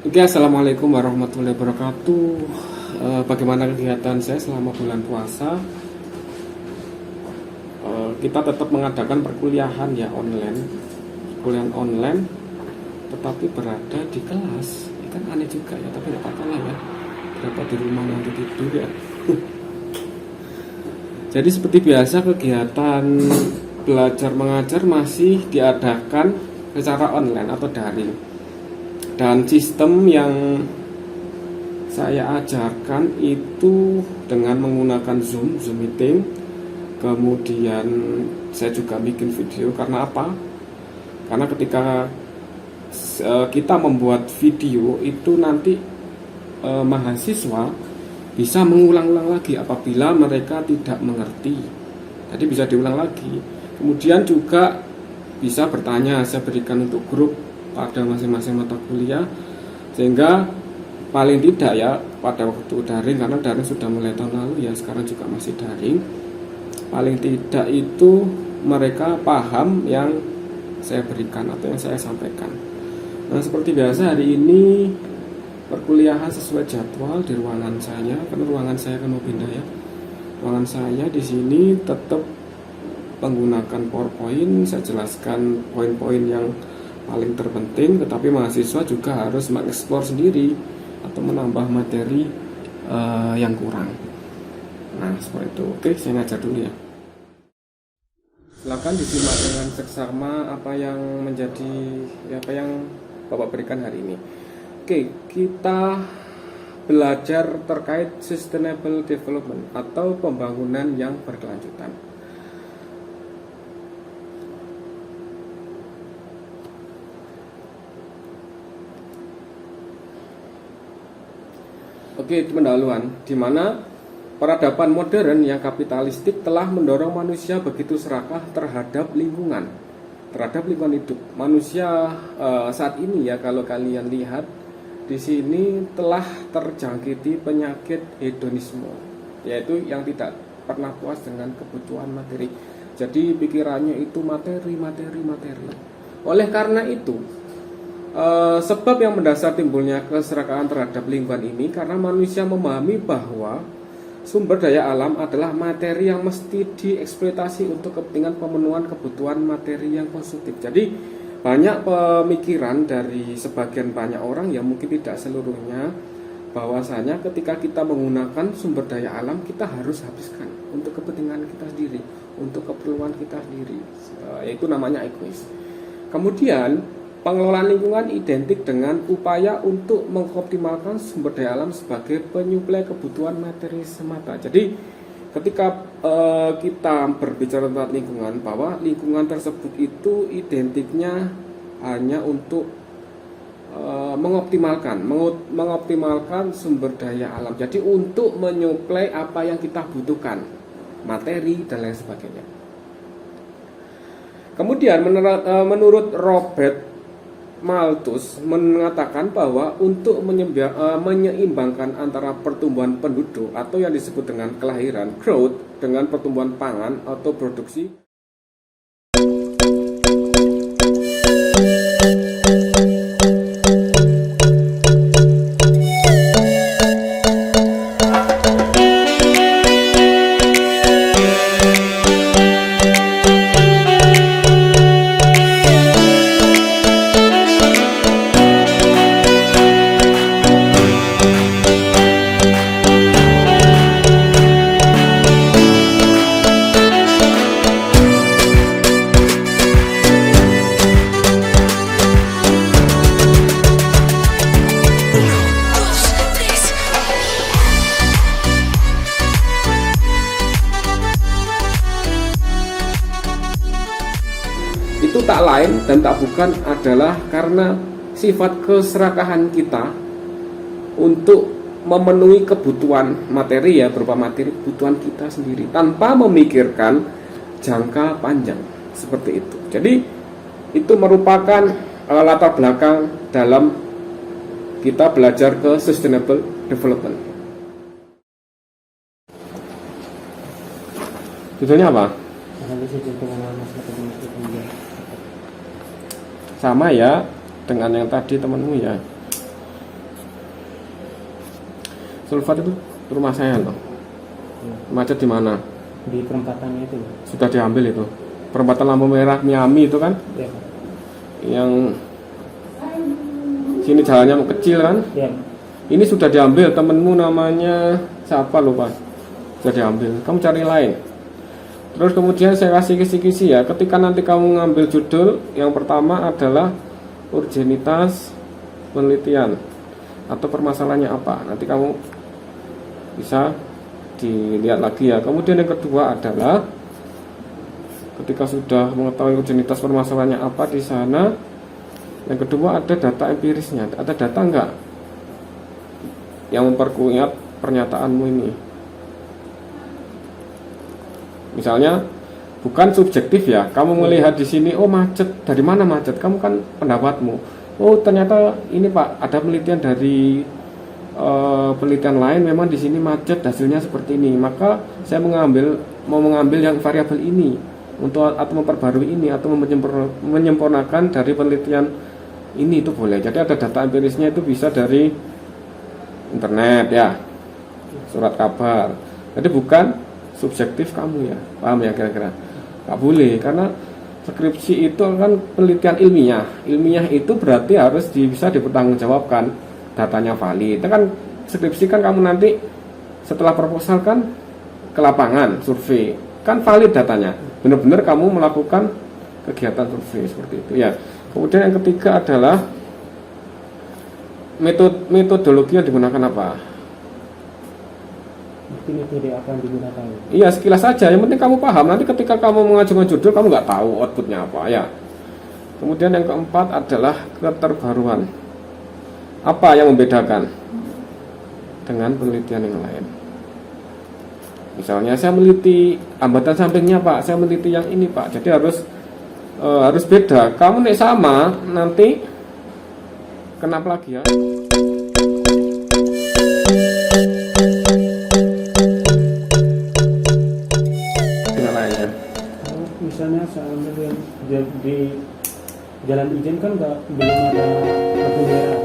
Oke, assalamualaikum warahmatullahi wabarakatuh. Bagaimana kegiatan saya selama bulan puasa? Kita tetap mengadakan perkuliahan ya online, perkuliahan online, tetapi berada di kelas. Ini kan aneh juga ya, tapi tidak apa-apa lah ya. Berapa di rumah nanti tidur ya. Jadi seperti biasa kegiatan belajar mengajar masih diadakan secara online atau daring. Dan sistem yang saya ajarkan itu dengan menggunakan Zoom meeting. Kemudian saya juga bikin video. Karena apa? Karena ketika kita membuat video itu nanti mahasiswa bisa mengulang-ulang lagi apabila mereka tidak mengerti. Jadi bisa diulang lagi. Kemudian juga bisa bertanya, saya berikan untuk grup pada masing-masing mata kuliah, sehingga paling tidak ya pada waktu daring, karena daring sudah mulai tahun lalu ya, sekarang juga masih daring, paling tidak itu mereka paham yang saya berikan atau yang saya sampaikan. Nah, seperti biasa hari ini perkuliahan sesuai jadwal di ruangan saya, karena ruangan saya kan mau pindah ya. Ruangan saya di sini tetap menggunakan PowerPoint. Saya jelaskan poin-poin yang paling terpenting, tetapi mahasiswa juga harus mengeksplor sendiri atau menambah materi yang kurang. Nah, seperti itu. Oke, saya ngajar dulu ya. Silakan disimak dengan seksama apa yang Bapak berikan hari ini. Oke, kita belajar terkait sustainable development atau pembangunan yang berkelanjutan. Oke, pendahuluan di mana peradaban modern yang kapitalistik telah mendorong manusia begitu serakah terhadap lingkungan hidup. Manusia saat ini ya, kalau kalian lihat di sini telah terjangkiti penyakit hedonisme, yaitu yang tidak pernah puas dengan kebutuhan materi. Jadi pikirannya itu materi. Oleh karena itu, sebab yang mendasar timbulnya keserakahan terhadap lingkungan ini karena manusia memahami bahwa sumber daya alam adalah materi yang mesti dieksploitasi untuk kepentingan pemenuhan kebutuhan materi yang positif. Jadi banyak pemikiran dari sebagian banyak orang, ya mungkin tidak seluruhnya, bahwasanya ketika kita menggunakan sumber daya alam kita harus habiskan untuk kepentingan kita sendiri, untuk keperluan kita sendiri, yaitu namanya egois. Kemudian pengelolaan lingkungan identik dengan upaya untuk mengoptimalkan sumber daya alam sebagai penyuplai kebutuhan materi semata. Jadi ketika kita berbicara tentang lingkungan, bahwa lingkungan tersebut itu identiknya hanya untuk mengoptimalkan sumber daya alam. Jadi untuk menyuplai apa yang kita butuhkan, materi dan lain sebagainya. Kemudian menurut Robert Malthus mengatakan bahwa untuk menyeimbangkan antara pertumbuhan penduduk atau yang disebut dengan kelahiran growth dengan pertumbuhan pangan atau produksi, itu tak lain dan tak bukan adalah karena sifat keserakahan kita untuk memenuhi kebutuhan materi ya, berupa materi kebutuhan kita sendiri tanpa memikirkan jangka panjang, seperti itu. Jadi itu merupakan latar belakang dalam kita belajar ke sustainable development. Judulnya apa? Sama ya dengan yang tadi temanmu ya. Sulfat itu rumah saya loh. Macet di mana? Di perempatannya itu. Sudah diambil itu. Perempatan lampu merah Miami itu kan? Ya. Yang sini jalannya kecil kan? Ya. Ini sudah diambil, temenmu namanya siapa lupa. Sudah diambil. Kamu cari lain. Terus kemudian saya kasih kisi-kisi ya. Ketika nanti kamu ngambil judul, yang pertama adalah urgenitas penelitian atau permasalahannya apa. Nanti kamu bisa dilihat lagi ya. Kemudian yang kedua adalah ketika sudah mengetahui urgenitas permasalahannya apa di sana, yang kedua ada data empirisnya. Ada data enggak yang memperkuat pernyataanmu ini? Misalnya bukan subjektif ya, kamu melihat di sini, oh macet, dari mana macet? Kamu kan pendapatmu. Oh ternyata ini Pak, ada penelitian dari penelitian lain, memang di sini macet, hasilnya seperti ini. Maka saya mau mengambil yang variabel ini untuk atau memperbarui ini atau menyempurnakan dari penelitian ini, itu boleh. Jadi ada data empirisnya, itu bisa dari internet ya, surat kabar. Jadi bukan subjektif kamu ya, paham ya kira-kira? Nggak boleh, karena skripsi itu kan penelitian ilmiah. Ilmiah itu berarti harus bisa dipertanggungjawabkan, datanya valid. Itu kan skripsi kan kamu nanti setelah proposal kan ke lapangan survei, kan valid datanya. Benar-benar kamu melakukan kegiatan survei seperti itu ya. Kemudian yang ketiga adalah metodologi yang digunakan apa? Metode apa yang digunakan? Iya, sekilas saja. Yang penting kamu paham. Nanti ketika kamu mengajukan judul, kamu nggak tahu outputnya apa ya. Kemudian yang keempat adalah keterbaruan. Apa yang membedakan dengan penelitian yang lain? Misalnya saya meneliti hambatan sampingnya Pak, saya meneliti yang ini Pak. Jadi harus beda. Kamu nih sama, nanti kena plagiat. Misalnya saya ambil yang di jalan izin kan belum ada lampu merah.